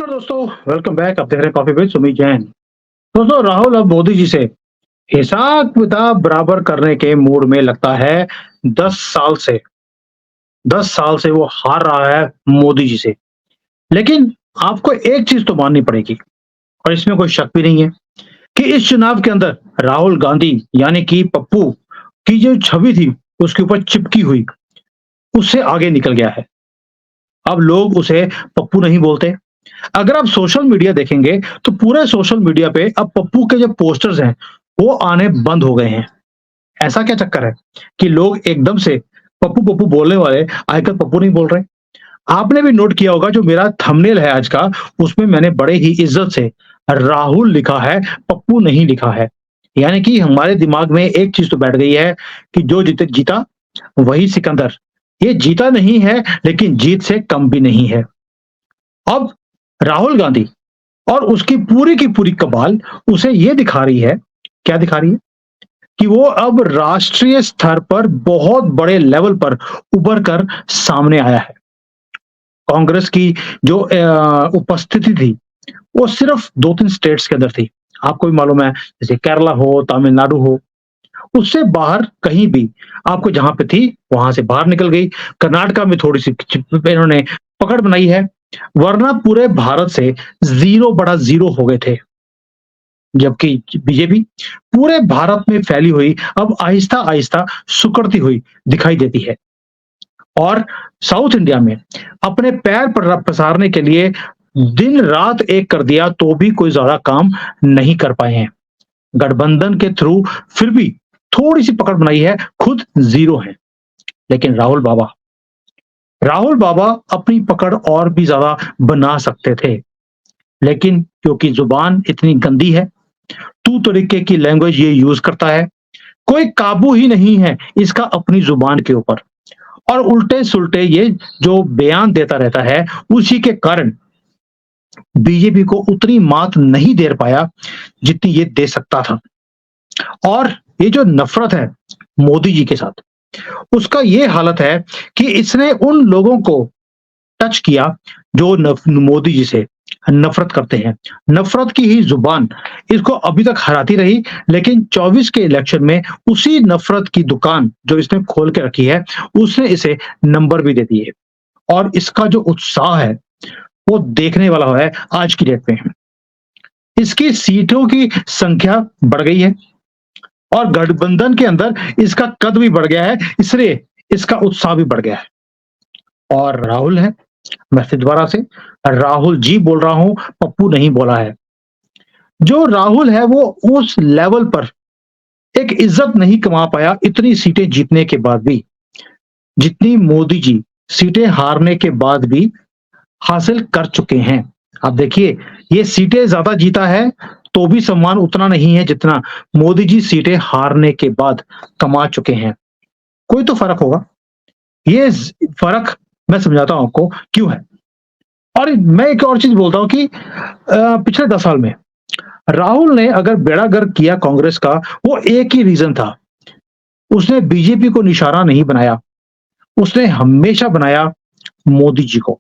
नमस्कार दोस्तों, welcome back. आप देख रहे हैं कॉफी विद सुमित जैन। दोस्तों, राहुल अब मोदी जी से हिसाब किताब बराबर करने के मूड में लगता है। 10 साल से 10 साल से वो हार रहा है मोदी जी से। लेकिन आपको एक चीज तो माननी पड़ेगी, और इसमें कोई शक भी नहीं है कि इस चुनाव के अंदर राहुल गांधी यानी कि पप्पू की जो छवि थी उसके ऊपर चिपकी हुई, उससे आगे निकल गया है। अब लोग उसे पप्पू नहीं बोलते। अगर आप सोशल मीडिया देखेंगे तो पूरे सोशल मीडिया पे अब पप्पू के जो पोस्टर्स हैं वो आने बंद हो गए हैं। ऐसा क्या चक्कर है कि लोग एकदम से पप्पू पप्पू बोलने वाले आजकल पप्पू नहीं बोल रहे। आपने भी नोट किया होगा, जो मेरा थंबनेल है आज का, उसमें मैंने बड़े ही इज्जत से राहुल लिखा है, पप्पू नहीं लिखा है। यानी कि हमारे दिमाग में एक चीज तो बैठ गई है कि जो जीते जीता वही सिकंदर। ये जीता नहीं है, लेकिन जीत से कम भी नहीं है। अब राहुल गांधी और उसकी पूरी की पूरी कबाल उसे ये दिखा रही है, क्या दिखा रही है, कि वो अब राष्ट्रीय स्तर पर बहुत बड़े लेवल पर उभर कर सामने आया है। कांग्रेस की जो उपस्थिति थी वो सिर्फ 2-3 स्टेट्स के अंदर थी। आपको भी मालूम है, जैसे केरला हो, तमिलनाडु हो, उससे बाहर कहीं भी आपको जहां पे थी वहां से बाहर निकल गई। कर्नाटका में थोड़ी सी इन्होंने पकड़ बनाई है, वरना पूरे भारत से जीरो बड़ा जीरो हो गए थे। जबकि बीजेपी पूरे भारत में फैली हुई अब आहिस्ता आहिस्ता सुकड़ती हुई दिखाई देती है, और साउथ इंडिया में अपने पैर पर पसारने के लिए दिन रात एक कर दिया तो भी कोई ज्यादा काम नहीं कर पाए हैं। गठबंधन के थ्रू फिर भी थोड़ी सी पकड़ बनाई है, खुद जीरो है। लेकिन राहुल बाबा अपनी पकड़ और भी ज्यादा बना सकते थे, लेकिन क्योंकि जुबान इतनी गंदी है, तू तरीके की लैंग्वेज ये यूज करता है, कोई काबू ही नहीं है इसका अपनी जुबान के ऊपर, और उल्टे सुल्टे ये जो बयान देता रहता है, उसी के कारण बीजेपी को उतनी मात नहीं दे पाया जितनी ये दे सकता था। और ये जो नफरत है मोदी जी के साथ, उसका ये हालत है कि इसने उन लोगों को टच किया जो मोदी जी से नफरत करते हैं। नफरत की ही जुबान इसको अभी तक हराती रही, लेकिन 24 के इलेक्शन में उसी नफरत की दुकान जो इसने खोल के रखी है, उसने इसे नंबर भी दे दिए। और इसका जो उत्साह है वो देखने वाला है आज की डेट में। इसकी सीटों की संख्या बढ़ गई है, और गठबंधन के अंदर इसका कद भी बढ़ गया है, इसलिए इसका उत्साह भी बढ़ गया है। और राहुल है, मैं फिर दोबारा से राहुल जी बोल रहा हूं, पप्पू नहीं बोला है। जो राहुल है वो उस लेवल पर एक इज्जत नहीं कमा पाया इतनी सीटें जीतने के बाद भी, जितनी मोदी जी सीटें हारने के बाद भी हासिल कर चुके हैं। आप देखिए, ये सीटें ज्यादा जीता है तो भी सम्मान उतना नहीं है जितना मोदी जी सीटें हारने के बाद कमा चुके हैं। कोई तो फर्क होगा। ये फर्क मैं समझाता हूं आपको क्यों है। और मैं एक और चीज बोलता हूं कि पिछले 10 साल में राहुल ने अगर बेड़ा गर्क किया कांग्रेस का, वो एक ही रीजन था, उसने बीजेपी को निशाना नहीं बनाया, उसने हमेशा बनाया मोदी जी को।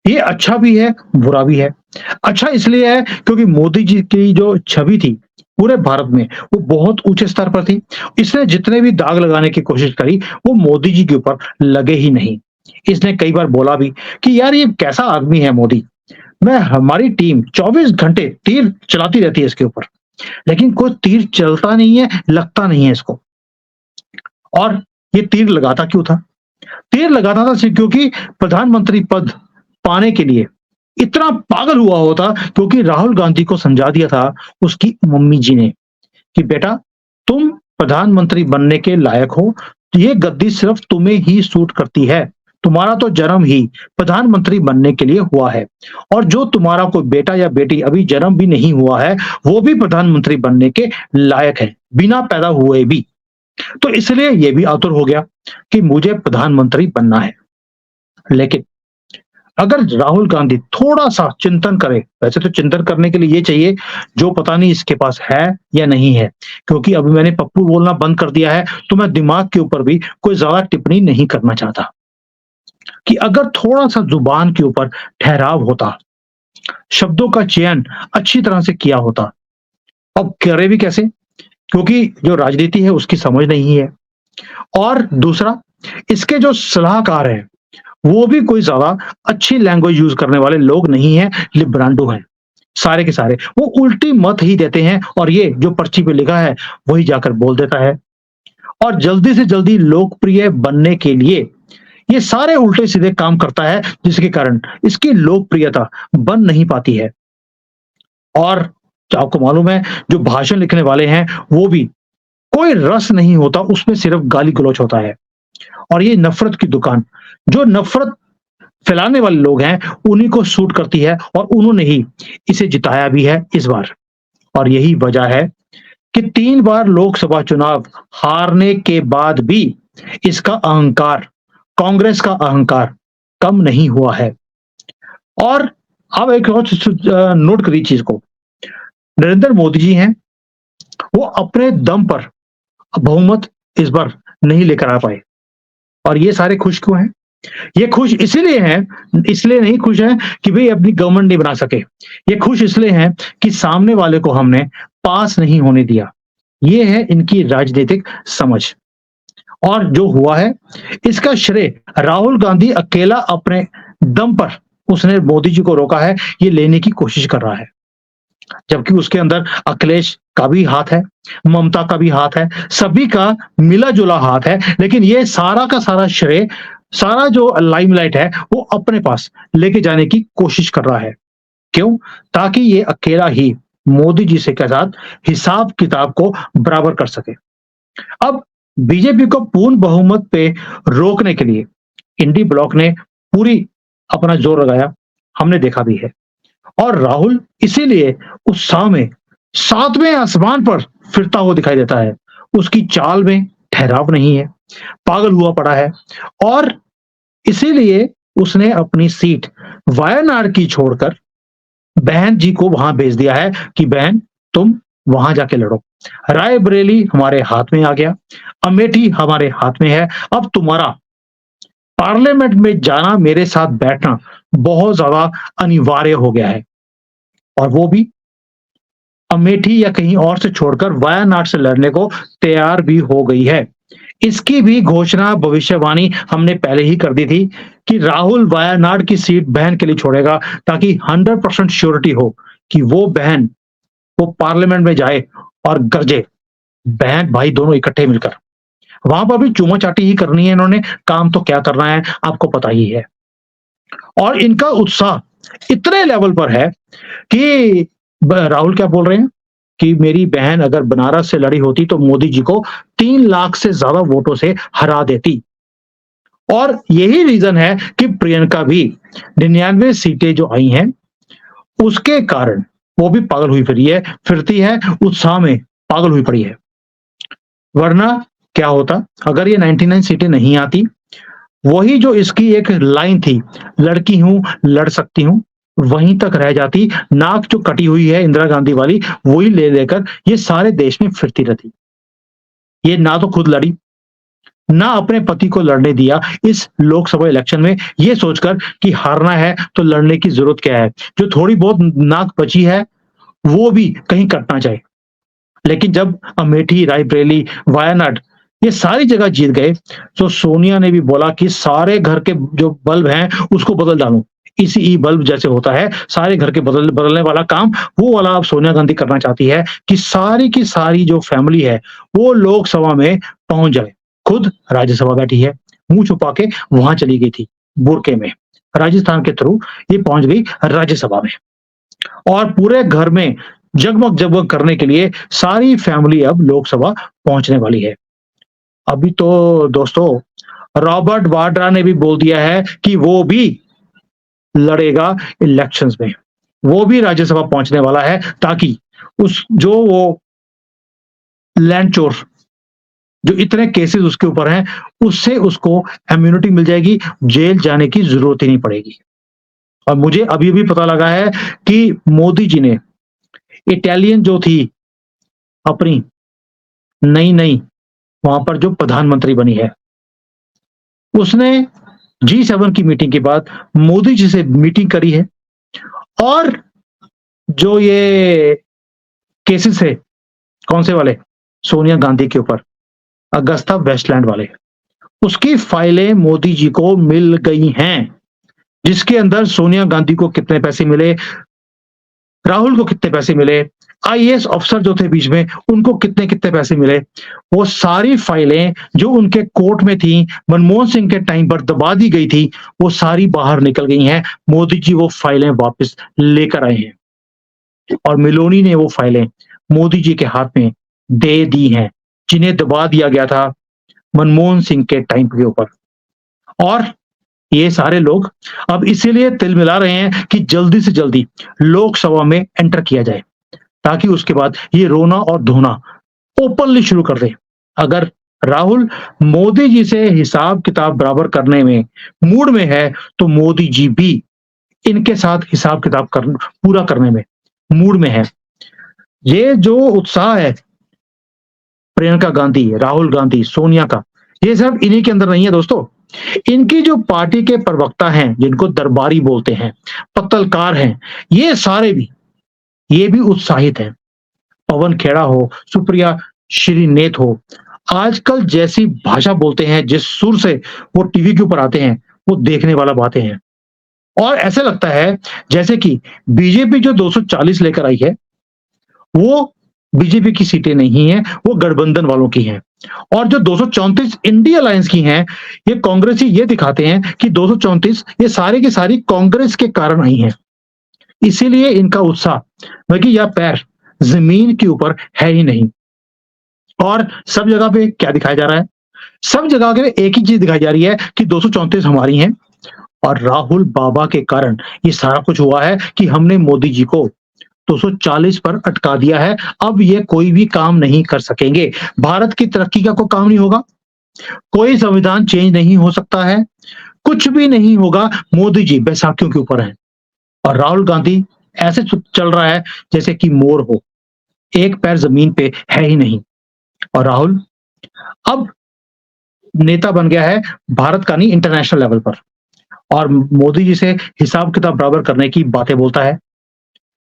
ये अच्छा भी है, बुरा भी है। अच्छा इसलिए है क्योंकि मोदी जी की जो छवि थी पूरे भारत में वो बहुत ऊंचे स्तर पर थी। इसने जितने भी दाग लगाने की कोशिश करी वो मोदी जी के ऊपर लगे ही नहीं। इसने कई बार बोला भी कि यार ये कैसा आदमी है मोदी, मैं हमारी टीम 24 घंटे तीर चलाती रहती है इसके ऊपर, लेकिन कोई तीर चलता नहीं है, लगता नहीं है इसको। और ये तीर लगाता क्यों था? तीर लगाता था सिर्फ क्योंकि प्रधानमंत्री पद पाने के लिए इतना पागल हुआ होता, क्योंकि राहुल गांधी को समझा दिया था उसकी मम्मी जी ने कि बेटा तुम प्रधानमंत्री बनने के लायक हो, ये गद्दी सिर्फ तुम्हें ही सूट करती है, तुम्हारा तो जन्म ही प्रधानमंत्री बनने के लिए हुआ है, और जो तुम्हारा कोई बेटा या बेटी अभी जन्म भी नहीं हुआ है वो भी प्रधानमंत्री बनने के लायक है बिना पैदा हुए भी। तो इसलिए ये भी आतुर हो गया कि मुझे प्रधानमंत्री बनना है। लेकिन अगर राहुल गांधी थोड़ा सा चिंतन करे, वैसे तो चिंतन करने के लिए ये चाहिए जो पता नहीं इसके पास है या नहीं है, क्योंकि अभी मैंने पप्पू बोलना बंद कर दिया है तो मैं दिमाग के ऊपर भी कोई ज्यादा टिप्पणी नहीं करना चाहता। कि अगर थोड़ा सा जुबान के ऊपर ठहराव होता शब्दों का चयन अच्छी तरह से किया होता। अब करे भी कैसे? क्योंकि जो राजनीति है उसकी समझ नहीं है। और दूसरा, इसके जो सलाहकार हैं, वो भी कोई ज़्यादा अच्छी लैंग्वेज यूज़ करने वाले लोग नहीं हैं, लिब्रांडो हैं, सारे के सारे। वो उल्टी मत ही देते हैं और ये जो पर्ची पे लिखा है, वही जाकर बोल देता है। और जल्दी से जल्दी लोकप्रिय बनने के लिए ये सारे उल्टे-सीधे काम करता है, जिसके कारण इसकी लोकप्रियता बन नहीं पाती है। और आपको मालूम है, जो भाषण लिखने वाले हैं, वो भी कोई रस नहीं होता, उसमें सिर्फ गाली-गलौच होता है। और ये नफ़रत की दुकान, जो नफ़रत फैलाने वाले लोग हैं, उन्हीं को सूट करती है और उन्होंने ही इसे जिताया भी है इस बार। और यही वजह है कि 3 बार लोकसभा चुनाव हारने के बाद भी इसका अहंकार, कांग्रेस का अहंकार कम नहीं हुआ है। और अब एक और नोट करिए चीज़ को, नरेंद्र मोदी जी हैं, वो अपने दम पर बहुमत इस बार नहीं लेकर आ पाए। और ये सारे खुश क्यों हैं? ये खुश इसीलिए हैं, इसलिए नहीं खुश हैं कि भई अपनी गवर्नमेंट नहीं बना सके। ये खुश इसलिए हैं कि सामने वाले को हमने पास नहीं होने दिया। ये है इनकी राजनीतिक समझ। और जो हुआ है, इसका श्रेय राहुल गांधी अकेला अपने दम पर उसने मोदी जी को रोका है, ये लेने की कोशिश कर रहा है। जबकि उसके अंदर अखिलेश का भी हाथ है, ममता का भी हाथ है, सभी का मिला-जुला हाथ है, लेकिन ये सारा का सारा श्रेय, सारा जो लाइमलाइट है, वो अपने पास लेके जाने की कोशिश कर रहा है। क्यों? ताकि ये अकेला ही मोदी जी से के साथ हिसाब-किताब को बराबर कर सके। अब बीजेपी को पूर्ण बहुमत पे रोकने के लिए इंडी ब्लॉक ने पूरी अपना जोर लगाया, हमने देखा भी है। और राहुल इसीलिए उत्साह में 7वें आसमान पर फिरता हुआ दिखाई देता है। उसकी चाल में ठहराव नहीं है, पागल हुआ पड़ा है और इसीलिए उसने अपनी सीट वायनाड की छोड़कर बहन जी को वहां भेज दिया है कि बहन तुम वहां जाके लड़ो। रायबरेली हमारे हाथ में आ गया, अमेठी हमारे हाथ में है, अब तुम्हारा पार्लियामेंट में जाना, मेरे साथ बैठना बहुत ज्यादा अनिवार्य हो गया है। और वो भी अमेठी या कहीं और से छोड़कर वायनाड से लड़ने को तैयार भी हो गई है। इसकी भी घोषणा, भविष्यवाणी हमने पहले ही कर दी थी कि राहुल वायनाड की सीट बहन के लिए छोड़ेगा ताकि 100% श्योरिटी हो कि वो बहन वो पार्लियामेंट में जाए और गरजे, बहन भाई दोनों इकट्ठे मिलकर। वहां पर भी चूमा-चाटी ही करनी है इन्होंने, काम तो क्या करना है आपको पता ही है। और इनका उत्साह इतने लेवल पर है कि राहुल क्या बोल रहे हैं कि मेरी बहन अगर बनारस से लड़ी होती तो मोदी जी को 3 लाख से ज्यादा वोटों से हरा देती। और यही रीजन है कि प्रियंका भी 99 सीटें जो आई हैं, उसके कारण वो भी पागल हुई फिरती है, उत्साह में पागल हुई पड़ी है। वरना क्या होता अगर ये 99 सीटें नहीं आती, वही जो इसकी एक लाइन थी, लड़की हूं, लड़ सकती हूं, वहीं तक रह जाती। नाक जो कटी हुई है इंदिरा गांधी वाली, वही ले लेकर ये सारे देश में फिरती रहती। ये ना तो खुद लड़ी, ना अपने पति को लड़ने दिया इस लोकसभा इलेक्शन में, ये सोचकर कि हारना है तो लड़ने की जरूरत क्या है, जो थोड़ी बहुत नाक बची है वो भी कहीं कटना चाहिए। लेकिन जब अमेठी, रायबरेली, वायनाड ये सारी जगह जीत गए, तो सोनिया ने भी बोला कि सारे घर के जो बल्ब हैं उसको बदल डालूं। इसी ई बल्ब जैसे होता है, सारे घर के बदलने वाला काम, वो वाला अब सोनिया गांधी करना चाहती है कि सारी की सारी जो फैमिली है वो लोकसभा में पहुंच जाए। खुद राज्यसभा बैठी है, मुंह छुपा के वहां चली गई थी बुरके में, राजस्थान के थ्रू ये पहुंच गई राज्यसभा में। और पूरे घर में जगमग जगमग करने के लिए सारी फैमिली अब लोकसभा पहुंचने वाली है। अभी तो दोस्तों रॉबर्ट वाड्रा ने भी बोल दिया है कि वो भी लड़ेगा इलेक्शंस में, वो भी राज्यसभा पहुंचने वाला है ताकि उस जो वो लैंड चोर जो इतने केसेस उसके ऊपर हैं, उससे उसको इम्यूनिटी मिल जाएगी, जेल जाने की जरूरत ही नहीं पड़ेगी। और मुझे अभी भी पता लगा है कि मोदी जी ने इटालियन जो थी अपनी नई वहां पर जो प्रधानमंत्री बनी है, उसने G7 की मीटिंग के बाद मोदी जी से मीटिंग करी है और जो ये केसेस है, कौन से वाले? सोनिया गांधी के ऊपर, अगस्ता वेस्टलैंड वाले, उसकी फाइलें मोदी जी को मिल गई हैं, जिसके अंदर सोनिया गांधी को कितने पैसे मिले, राहुल को कितने पैसे मिले, आईएएस अफसर जो थे बीच में उनको कितने कितने पैसे मिले, वो सारी फाइलें जो उनके कोर्ट में थी, मनमोहन सिंह के टाइम पर दबा दी गई थी, वो सारी बाहर निकल गई हैं। मोदी जी वो फाइलें वापस लेकर आए हैं और मिलोनी ने वो फाइलें मोदी जी के हाथ में दे दी हैं, जिन्हें दबा दिया गया था मनमोहन सिंह के टाइम के ऊपर। और ये सारे लोग अब इसीलिए तिलमिला रहे हैं कि जल्दी से जल्दी लोकसभा में एंटर किया जाए, ताकि उसके बाद ये रोना और धोना ओपनली शुरू कर दे। अगर राहुल मोदी जी से हिसाब किताब बराबर करने में मूड में है, तो मोदी जी भी इनके साथ हिसाब किताब पूरा करने में मूड में है। ये जो उत्साह है प्रियंका गांधी, राहुल गांधी, सोनिया का, ये सब इन्हीं के अंदर नहीं है दोस्तों। इनकी जो पार्टी के प्रवक्ता हैं, जिनको दरबारी बोलते हैं, पत्तलकार हैं, ये भी उत्साहित हैं। पवन खेड़ा हो, सुप्रिया श्रीनेत हो, आजकल जैसी भाषा बोलते हैं, जिस सुर से वो टीवी के ऊपर आते हैं, वो देखने वाला बातें हैं। और ऐसा लगता है जैसे कि बीजेपी जो 240 लेकर आई है, वो बीजेपी की सीटें नहीं है, वो गठबंधन वालों की हैं। और जो 234 इंडिया अलायंस की हैं, ये कांग्रेसी ये दिखाते हैं कि 234 ये सारी की सारी कांग्रेस के कारण आई हैं। इसीलिए इनका उत्साह, बल्कि यह पैर जमीन के ऊपर है ही नहीं। और सब जगह पे क्या दिखाया जा रहा है? सब जगह पे एक ही चीज दिखाई जा रही है कि 234 हमारी हैं, और राहुल बाबा के कारण ये सारा कुछ हुआ है कि हमने मोदी जी को 240 पर अटका दिया है। अब ये कोई भी काम नहीं कर सकेंगे। भारत की तरक्की का कोई काम नहीं होगा, कोई संविधान चेंज नहीं हो सकता है, कुछ भी नहीं होगा। मोदी जी बैसाखियों के ऊपर हैं और राहुल गांधी ऐसे चल रहा है जैसे कि मोर हो, एक पैर जमीन पे है ही नहीं। और राहुल अब नेता बन गया है भारत का नहीं, इंटरनेशनल लेवल पर, और मोदी जी से हिसाब किताब बराबर करने की बातें बोलता है,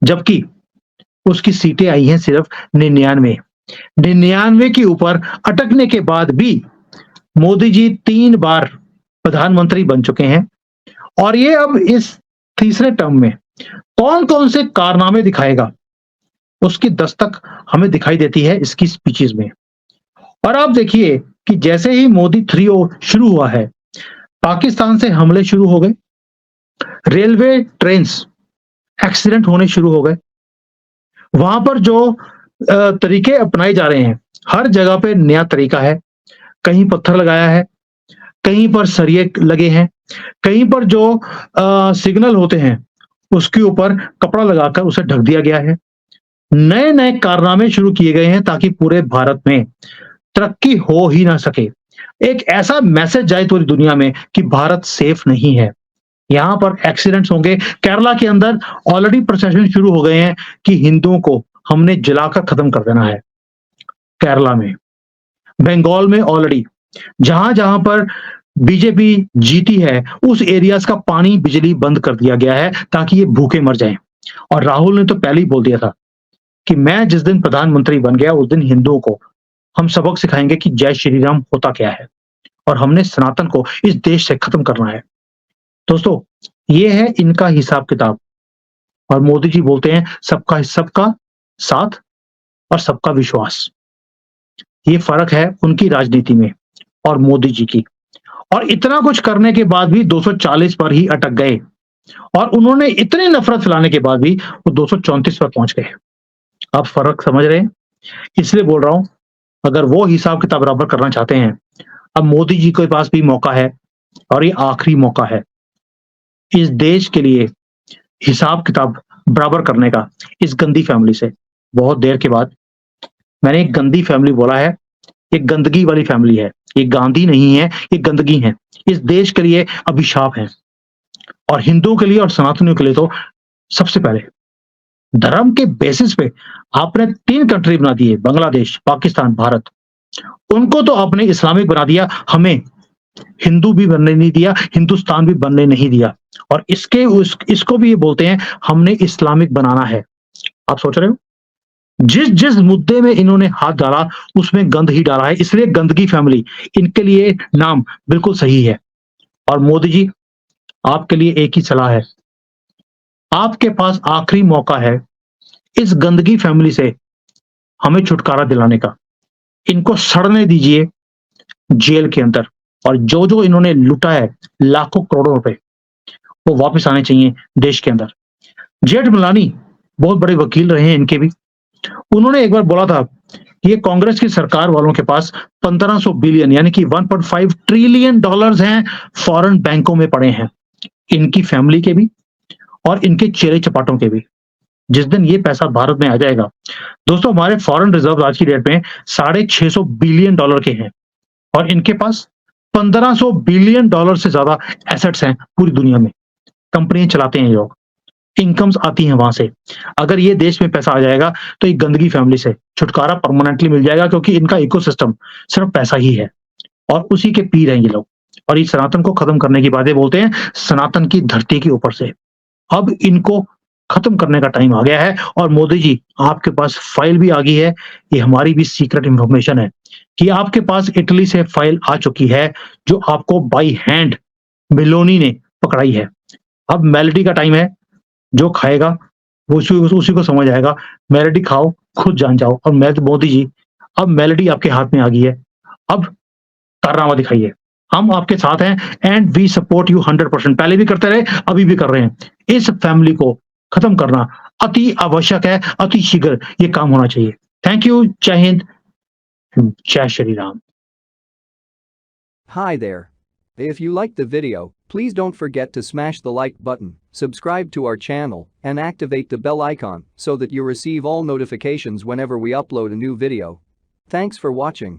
जबकि उसकी सीटें आई हैं सिर्फ 99 के ऊपर अटकने के बाद भी मोदी जी 3 बार प्रधानमंत्री बन चुके हैं। और ये अब इस तीसरे टर्म में कौन कौन से कारनामे दिखाएगा, उसकी दस्तक हमें दिखाई देती है इसकी स्पीचेस में। और आप देखिए कि जैसे ही मोदी 3 शुरू हुआ है, पाकिस्तान से हमले शुरू हो गए, रेलवे ट्रेन्स एक्सीडेंट होने शुरू हो गए, वहां पर जो तरीके अपनाए जा रहे हैं, हर जगह पे नया तरीका है। कहीं पत्थर लगाया है, कहीं पर सरिये लगे हैं, कहीं पर जो सिग्नल होते हैं उसके ऊपर कपड़ा लगाकर उसे ढक दिया गया है। नए नए कारनामे शुरू किए गए हैं ताकि पूरे भारत में तरक्की हो ही ना सके, एक ऐसा मैसेज जाए पूरी दुनिया में कि भारत सेफ नहीं है, यहाँ पर एक्सीडेंट्स होंगे। केरला के अंदर ऑलरेडी प्रोसेशन शुरू हो गए हैं कि हिंदुओं को हमने जलाकर खत्म कर देना है। केरला में, बंगाल में ऑलरेडी जहां जहां पर बीजेपी जीती है, उस एरियाज का पानी बिजली बंद कर दिया गया है ताकि ये भूखे मर जाएं। और राहुल ने तो पहले ही बोल दिया था कि मैं जिस दिन प्रधानमंत्री बन गया उस दिन हिंदुओं को हम सबक सिखाएंगे कि जय श्री राम होता क्या है, और हमने सनातन को इस देश से खत्म करना है। दोस्तों, ये है इनका हिसाब किताब। और मोदी जी बोलते हैं सबका सबका साथ और सबका विश्वास। ये फर्क है उनकी राजनीति में और मोदी जी की। और इतना कुछ करने के बाद भी 240 पर ही अटक गए, और उन्होंने इतनी नफरत फैलाने के बाद भी वो 234 पर पहुंच गए। आप फर्क समझ रहे हैं? इसलिए बोल रहा हूं, अगर वो हिसाब किताब बराबर करना चाहते हैं, अब मोदी जी के पास भी मौका है, और ये आखिरी मौका है इस देश के लिए हिसाब किताब बराबर करने का इस गंदी फैमिली से। बहुत देर के बाद मैंने एक गंदी फैमिली बोला है, एक गंदगी वाली फैमिली है, ये गांधी नहीं है, ये गंदगी है, इस देश के लिए अभिशाप है, और हिंदुओं के लिए और सनातनियों के लिए तो सबसे पहले। धर्म के बेसिस पे आपने 3 कंट्री बना दिए, बांग्लादेश, पाकिस्तान, भारत। उनको तो आपने इस्लामिक बना दिया, हमें हिंदू भी बनने नहीं दिया, हिंदुस्तान भी बनने नहीं दिया। और इसको भी ये बोलते हैं हमने इस्लामिक बनाना है। आप सोच रहे हो? जिस जिस मुद्दे में इन्होंने हाथ डाला उसमें गंद ही डाला है, इसलिए गंदगी फैमिली इनके लिए नाम बिल्कुल सही है। और मोदी जी, आपके लिए एक ही सलाह है, आपके पास आखिरी मौका है इस गंदगी फैमिली से हमें छुटकारा दिलाने का। इनको सड़ने दीजिए जेल के अंदर, और जो इन्होंने लूटा है लाखों करोड़ों रुपए, वो वापस आने चाहिए देश के अंदर। जेठमलानी बहुत बड़े वकील रहे हैं इनके भी। उन्होंने एक बार बोला था कि ये कांग्रेस की सरकार वालों के पास 1500 बिलियन यानी कि 1.5 ट्रिलियन डॉलर्स हैं, फॉरेन बैंकों में पड़े हैं, इनकी फैमिली के भी और इनके चेले चपाटों के भी। जिस दिन ये पैसा भारत में आ जाएगा, दोस्तों हमारे फॉरेन रिजर्व आज की डेट में 650 बिलियन डॉलर के हैं, और इनके पास 1500 बिलियन डॉलर से ज्यादा एसेट्स हैं पूरी दुनिया में। कंपनियां चलाते हैं ये लोग, इनकम्स आती हैं वहां से। अगर ये देश में पैसा आ जाएगा तो ये गंदगी फैमिली से छुटकारा परमानेंटली मिल जाएगा, क्योंकि इनका इकोसिस्टम सिर्फ पैसा ही है और उसी के पीर हैं ये लोग। और ये सनातन को खत्म करने की बातें बोलते हैं, सनातन की धरती के ऊपर से। अब इनको खत्म करने का टाइम आ गया है। और मोदी जी, आपके पास फाइल भी आ गई है, ये हमारी भी सीक्रेट इंफॉर्मेशन है कि आपके पास इटली से फाइल आ चुकी है जो आपको बाई हैंड मेलोनी ने पकड़ाई है। अब मेलोडी का टाइम है, जो खाएगा वो उसी को समझ आएगा। मेलोडी खाओ, खुद जान जाओ। और मोदी जी, अब मेलोडी आपके हाथ में आ गई है, अब कारनामा दिखाइए। हम आपके साथ हैं एंड वी सपोर्ट यू 100%। पहले भी करते रहे, अभी भी कर रहे हैं। इस फैमिली को खत्म करना अति आवश्यक है, अति शीघ्र ये काम होना चाहिए। Thank you. जय हिंद, जय Shri Ram. Hi there. If you liked the video, please don't forget to smash the like button, subscribe to our channel, and activate the bell icon so that you receive all notifications whenever we upload a new video. Thanks for watching.